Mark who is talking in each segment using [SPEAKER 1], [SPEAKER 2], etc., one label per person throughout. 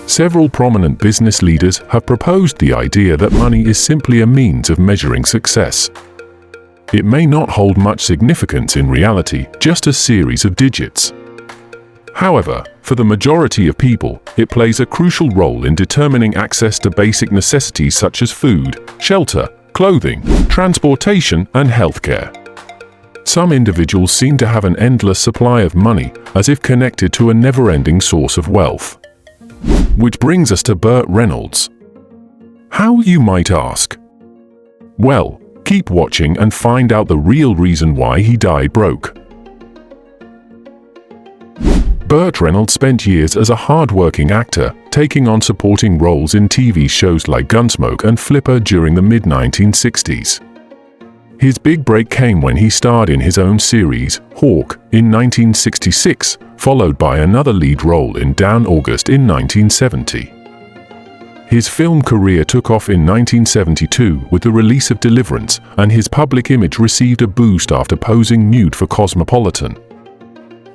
[SPEAKER 1] Several prominent business leaders have proposed the idea that money is simply a means of measuring success. It may not hold much significance in reality, just a series of digits. However, for the majority of people, it plays a crucial role in determining access to basic necessities such as food, shelter, clothing, transportation, and healthcare. Some individuals seem to have an endless supply of money, as if connected to a never-ending source of wealth. Which brings us to Burt Reynolds. How, you might ask? Well, keep watching and find out the real reason why he died broke. Burt Reynolds spent years as a hard-working actor, taking on supporting roles in TV shows like Gunsmoke and Flipper during the mid-1960s. His big break came when he starred in his own series, Hawk, in 1966, followed by another lead role in Down August in 1970. His film career took off in 1972 with the release of Deliverance, and his public image received a boost after posing nude for Cosmopolitan.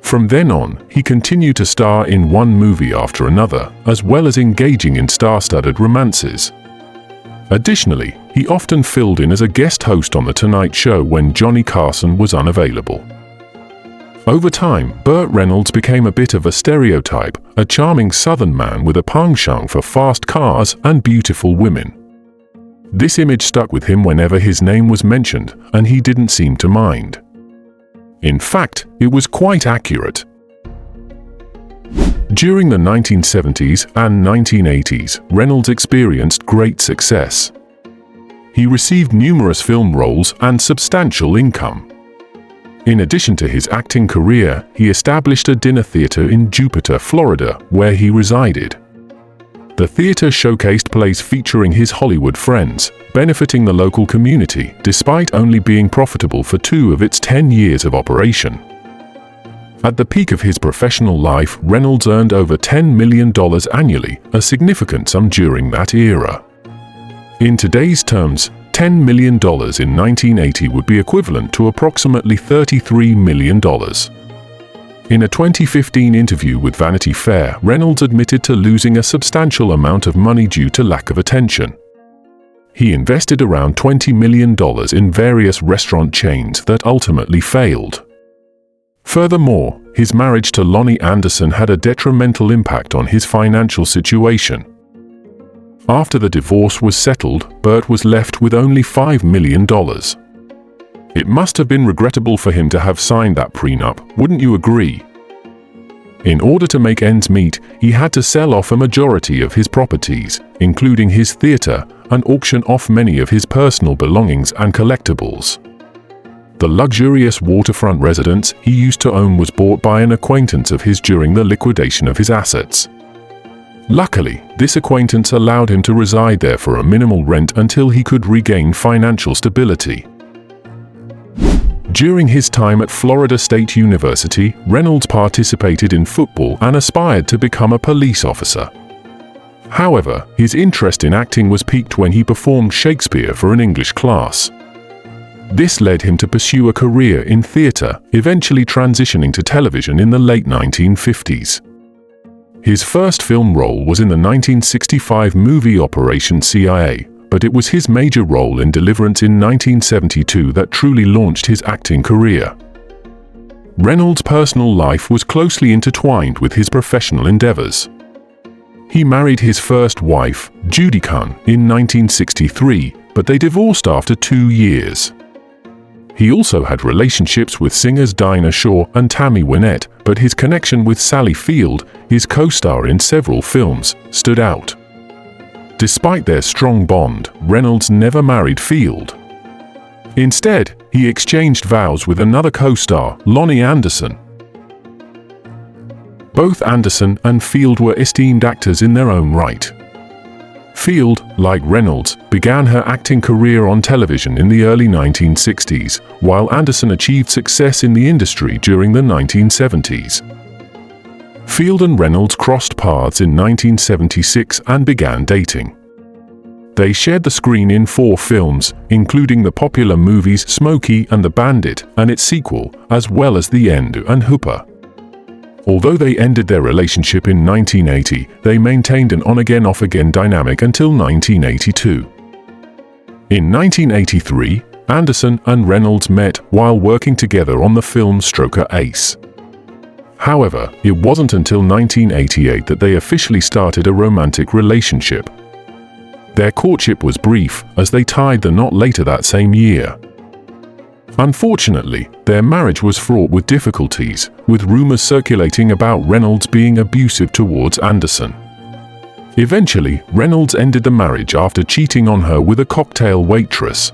[SPEAKER 1] From then on, he continued to star in one movie after another, as well as engaging in star-studded romances. Additionally, he often filled in as a guest host on The Tonight Show when Johnny Carson was unavailable. Over time, Burt Reynolds became a bit of a stereotype, a charming Southern man with a penchant for fast cars and beautiful women. This image stuck with him whenever his name was mentioned, and he didn't seem to mind. In fact, it was quite accurate. During the 1970s and 1980s, Reynolds experienced great success. He received numerous film roles and substantial income. In addition to his acting career, he established a dinner theater in Jupiter, Florida, where he resided. The theater showcased plays featuring his Hollywood friends, benefiting the local community, despite only being profitable for 2 of its 10 years of operation. At the peak of his professional life, Reynolds earned over $10 million annually, a significant sum during that era. In today's terms, $10 million in 1980 would be equivalent to approximately $33 million. In a 2015 interview with Vanity Fair, Reynolds admitted to losing a substantial amount of money due to lack of attention. He invested around $20 million in various restaurant chains that ultimately failed. Furthermore, his marriage to Lonnie Anderson had a detrimental impact on his financial situation. After the divorce was settled, Burt was left with only $5 million. It must have been regrettable for him to have signed that prenup, wouldn't you agree? In order to make ends meet, he had to sell off a majority of his properties, including his theater, and auction off many of his personal belongings and collectibles. The luxurious waterfront residence he used to own was bought by an acquaintance of his during the liquidation of his assets. Luckily, this acquaintance allowed him to reside there for a minimal rent until he could regain financial stability. During his time at Florida State University, Reynolds participated in football and aspired to become a police officer. However, his interest in acting was piqued when he performed Shakespeare for an English class. This led him to pursue a career in theater, eventually transitioning to television in the late 1950s. His first film role was in the 1965 movie Operation CIA, but it was his major role in Deliverance in 1972 that truly launched his acting career. Reynolds' personal life was closely intertwined with his professional endeavors. He married his first wife, Judy Kahn, in 1963, but they divorced after 2 years. He also had relationships with singers Dinah Shore and Tammy Wynette, but his connection with Sally Field, his co-star in several films, stood out. Despite their strong bond, Reynolds never married Field. Instead, he exchanged vows with another co-star, Lonnie Anderson. Both Anderson and Field were esteemed actors in their own right. Field, like Reynolds, began her acting career on television in the early 1960s, while Anderson achieved success in the industry during the 1970s. Field and Reynolds crossed paths in 1976 and began dating. They shared the screen in 4 films, including the popular movies Smokey and the Bandit and its sequel, as well as The End and Hooper. Although they ended their relationship in 1980, they maintained an on-again off-again dynamic until 1982. In 1983, Anderson and Reynolds met while working together on the film Stroker Ace. However, it wasn't until 1988 that they officially started a romantic relationship. Their courtship was brief, as they tied the knot later that same year. Unfortunately, their marriage was fraught with difficulties, with rumors circulating about Reynolds being abusive towards Anderson. Eventually, Reynolds ended the marriage after cheating on her with a cocktail waitress.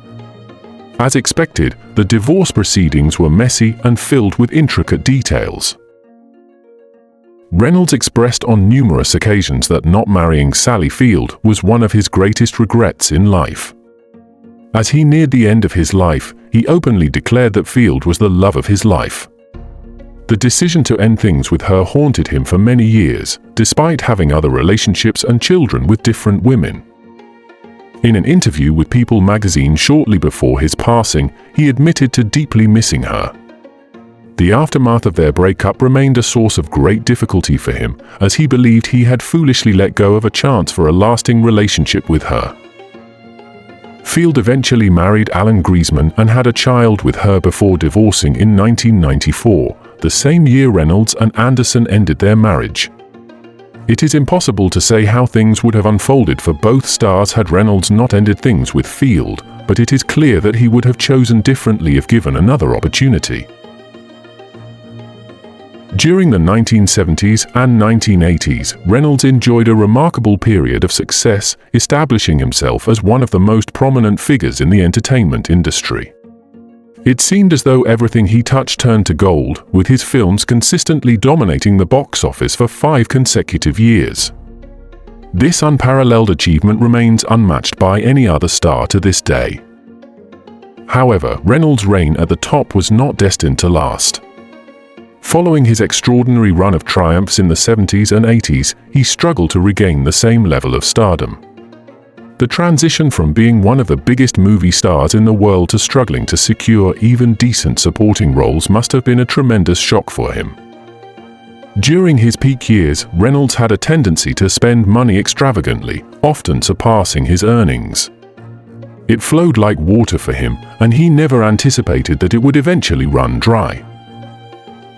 [SPEAKER 1] As expected, the divorce proceedings were messy and filled with intricate details. Reynolds expressed on numerous occasions that not marrying Sally Field was one of his greatest regrets in life. As he neared the end of his life, he openly declared that Field was the love of his life. The decision to end things with her haunted him for many years, despite having other relationships and children with different women. In an interview with People magazine shortly before his passing, he admitted to deeply missing her. The aftermath of their breakup remained a source of great difficulty for him, as he believed he had foolishly let go of a chance for a lasting relationship with her. Field eventually married Alan Griezmann and had a child with her before divorcing in 1994, the same year Reynolds and Anderson ended their marriage. It is impossible to say how things would have unfolded for both stars had Reynolds not ended things with Field, but it is clear that he would have chosen differently if given another opportunity. During the 1970s and 1980s, Reynolds enjoyed a remarkable period of success, establishing himself as one of the most prominent figures in the entertainment industry. It seemed as though everything he touched turned to gold, with his films consistently dominating the box office for 5 consecutive years. This unparalleled achievement remains unmatched by any other star to this day. However, Reynolds' reign at the top was not destined to last. Following his extraordinary run of triumphs in the 70s and 80s, he struggled to regain the same level of stardom. The transition from being one of the biggest movie stars in the world to struggling to secure even decent supporting roles must have been a tremendous shock for him. During his peak years, Reynolds had a tendency to spend money extravagantly, often surpassing his earnings. It flowed like water for him, and he never anticipated that it would eventually run dry.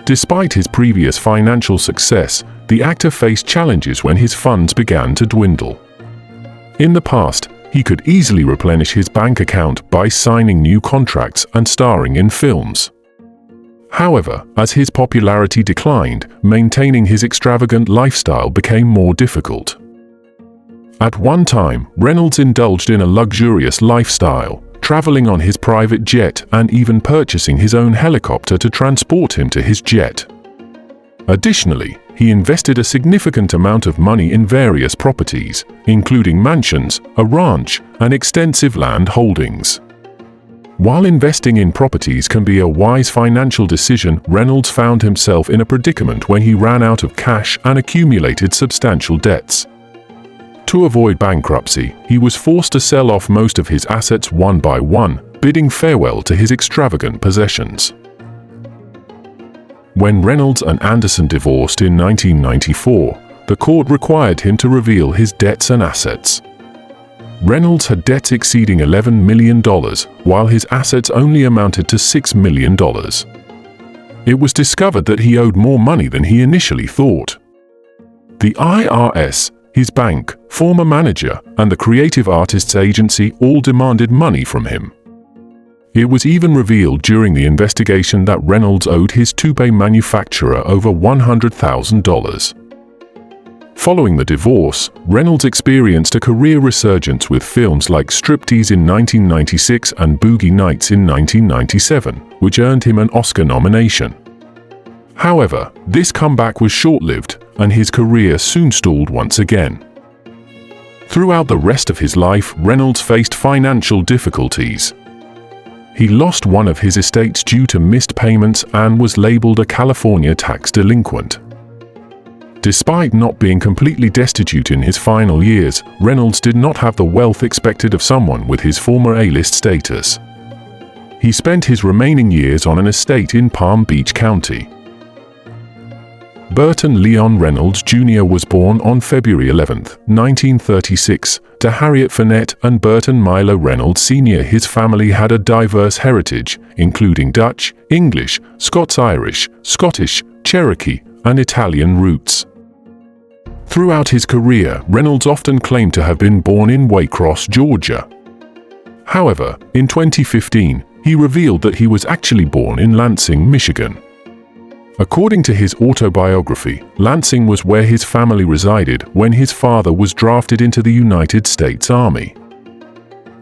[SPEAKER 1] Despite his previous financial success, the actor faced challenges when his funds began to dwindle. In the past, he could easily replenish his bank account by signing new contracts and starring in films. However, as his popularity declined, maintaining his extravagant lifestyle became more difficult. At one time, Reynolds indulged in a luxurious lifestyle, traveling on his private jet and even purchasing his own helicopter to transport him to his jet. Additionally, he invested a significant amount of money in various properties, including mansions, a ranch, and extensive land holdings. While investing in properties can be a wise financial decision, Reynolds found himself in a predicament when he ran out of cash and accumulated substantial debts. To avoid bankruptcy, he was forced to sell off most of his assets one by one, bidding farewell to his extravagant possessions. When Reynolds and Anderson divorced in 1994, the court required him to reveal his debts and assets. Reynolds had debts exceeding $11 million, while his assets only amounted to $6 million. It was discovered that he owed more money than he initially thought. The IRS, his bank, former manager, and the Creative Artists Agency all demanded money from him. It was even revealed during the investigation that Reynolds owed his toupee manufacturer over $100,000. Following the divorce, Reynolds experienced a career resurgence with films like Striptease in 1996 and Boogie Nights in 1997, which earned him an Oscar nomination. However, this comeback was short-lived, and his career soon stalled once again. Throughout the rest of his life, Reynolds faced financial difficulties. He lost one of his estates due to missed payments and was labeled a California tax delinquent. Despite not being completely destitute in his final years, Reynolds did not have the wealth expected of someone with his former A-list status. He spent his remaining years on an estate in Palm Beach County. Burton Leon Reynolds Jr. was born on February 11, 1936, to Harriet Finette and Burton Milo Reynolds Sr. His family had a diverse heritage, including Dutch, English, Scots-Irish, Scottish, Cherokee, and Italian roots. Throughout his career, Reynolds often claimed to have been born in Waycross, Georgia. However, in 2015, he revealed that he was actually born in Lansing, Michigan. According to his autobiography, Lansing was where his family resided when his father was drafted into the United States Army.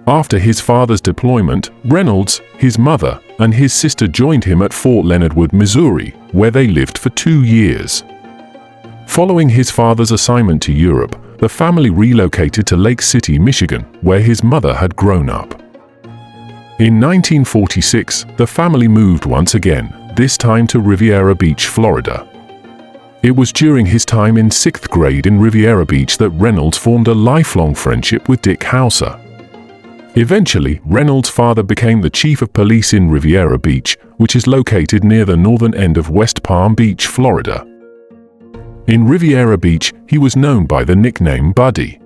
[SPEAKER 1] After his father's deployment, Reynolds, his mother, and his sister joined him at Fort Leonard Wood, Missouri, where they lived for 2 years. Following his father's assignment to Europe, the family relocated to Lake City, Michigan, where his mother had grown up. In 1946, the family moved once again, this time to Riviera Beach, Florida. It was during his time in 6th grade in Riviera Beach that Reynolds formed a lifelong friendship with Dick Hauser. Eventually, Reynolds' father became the chief of police in Riviera Beach, which is located near the northern end of West Palm Beach, Florida. In Riviera Beach, he was known by the nickname Buddy.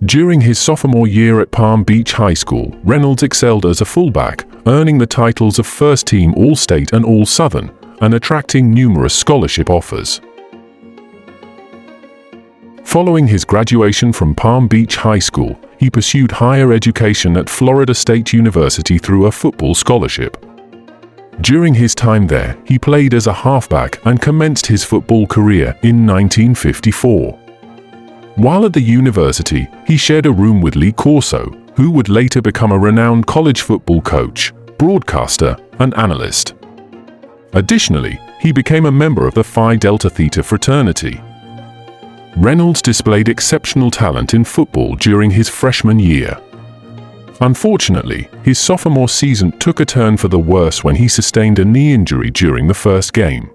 [SPEAKER 1] During his sophomore year at Palm Beach High School, Reynolds excelled as a fullback, earning the titles of First-Team All-State and All-Southern, and attracting numerous scholarship offers. Following his graduation from Palm Beach High School, he pursued higher education at Florida State University through a football scholarship. During his time there, he played as a halfback and commenced his football career in 1954. While at the university, he shared a room with Lee Corso, who would later become a renowned college football coach, broadcaster, and analyst. Additionally, he became a member of the Phi Delta Theta fraternity. Reynolds displayed exceptional talent in football during his freshman year. Unfortunately, his sophomore season took a turn for the worse when he sustained a knee injury during the first game.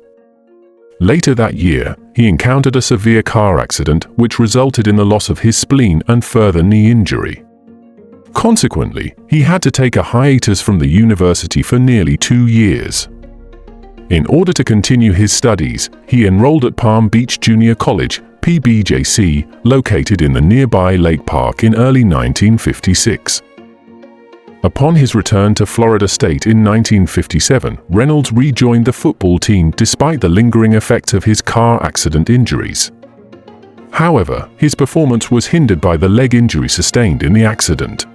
[SPEAKER 1] Later that year, he encountered a severe car accident which resulted in the loss of his spleen and further knee injury. Consequently, he had to take a hiatus from the university for nearly 2 years. In order to continue his studies, he enrolled at Palm Beach Junior College, PBJC, located in the nearby Lake Park in early 1956. Upon his return to Florida State in 1957, Reynolds rejoined the football team despite the lingering effects of his car accident injuries. However, his performance was hindered by the leg injury sustained in the accident.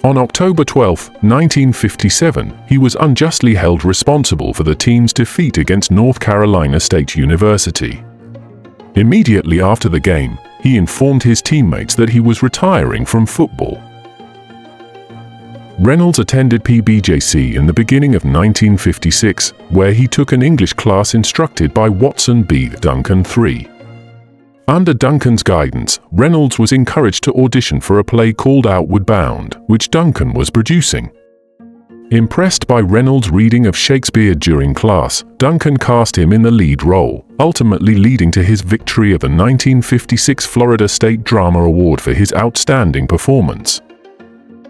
[SPEAKER 1] On October 12, 1957, he was unjustly held responsible for the team's defeat against North Carolina State University. Immediately after the game, he informed his teammates that he was retiring from football. Reynolds attended PBJC in the beginning of 1956, where he took an English class instructed by Watson B. Duncan III. Under Duncan's guidance, Reynolds was encouraged to audition for a play called Outward Bound, which Duncan was producing. Impressed by Reynolds' reading of Shakespeare during class, Duncan cast him in the lead role, ultimately leading to his victory of the 1956 Florida State Drama Award for his outstanding performance.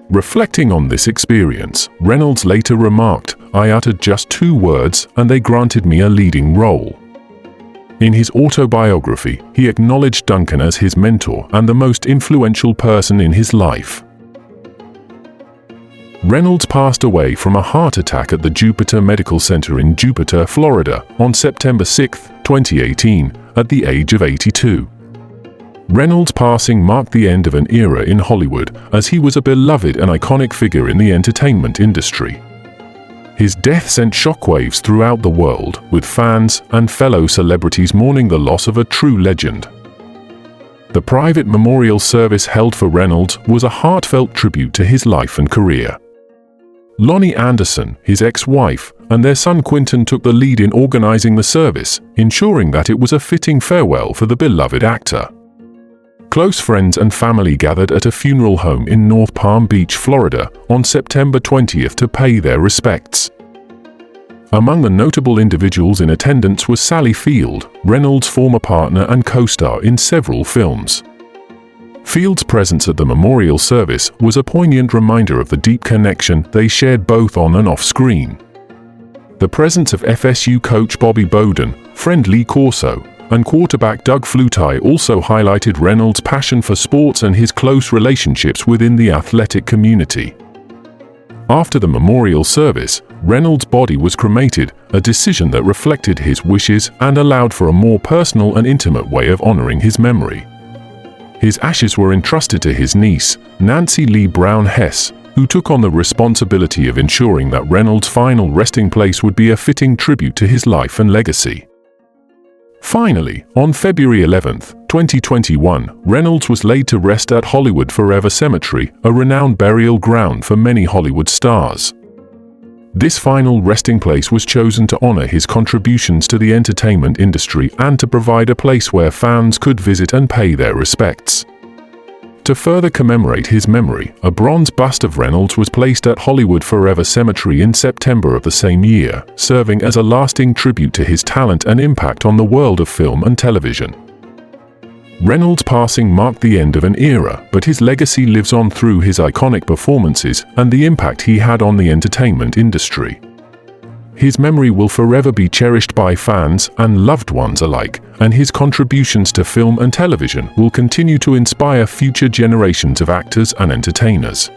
[SPEAKER 1] Reflecting on this experience, Reynolds later remarked, "I uttered just 2 words and they granted me a leading role." In his autobiography, he acknowledged Duncan as his mentor and the most influential person in his life. Reynolds passed away from a heart attack at the Jupiter Medical Center in Jupiter, Florida, on September 6, 2018, at the age of 82. Reynolds' passing marked the end of an era in Hollywood, as he was a beloved and iconic figure in the entertainment industry. His death sent shockwaves throughout the world, with fans and fellow celebrities mourning the loss of a true legend. The private memorial service held for Reynolds was a heartfelt tribute to his life and career. Lonnie Anderson, his ex-wife, and their son Quinton took the lead in organizing the service, ensuring that it was a fitting farewell for the beloved actor. Close friends and family gathered at a funeral home in North Palm Beach, Florida, on September 20th to pay their respects. Among the notable individuals in attendance was Sally Field, Reynolds' former partner and co-star in several films. Field's presence at the memorial service was a poignant reminder of the deep connection they shared both on and off screen. The presence of FSU coach Bobby Bowden, friend Lee Corso, and quarterback Doug Flutie also highlighted Reynolds' passion for sports and his close relationships within the athletic community. After the memorial service, Reynolds' body was cremated, a decision that reflected his wishes and allowed for a more personal and intimate way of honoring his memory. His ashes were entrusted to his niece, Nancy Lee Brown Hess, who took on the responsibility of ensuring that Reynolds' final resting place would be a fitting tribute to his life and legacy. Finally, on February 11, 2021, Reynolds was laid to rest at Hollywood Forever Cemetery, a renowned burial ground for many Hollywood stars. This final resting place was chosen to honor his contributions to the entertainment industry and to provide a place where fans could visit and pay their respects. To further commemorate his memory, a bronze bust of Reynolds was placed at Hollywood Forever Cemetery in September of the same year, serving as a lasting tribute to his talent and impact on the world of film and television. Reynolds' passing marked the end of an era, but his legacy lives on through his iconic performances and the impact he had on the entertainment industry. His memory will forever be cherished by fans and loved ones alike, and his contributions to film and television will continue to inspire future generations of actors and entertainers.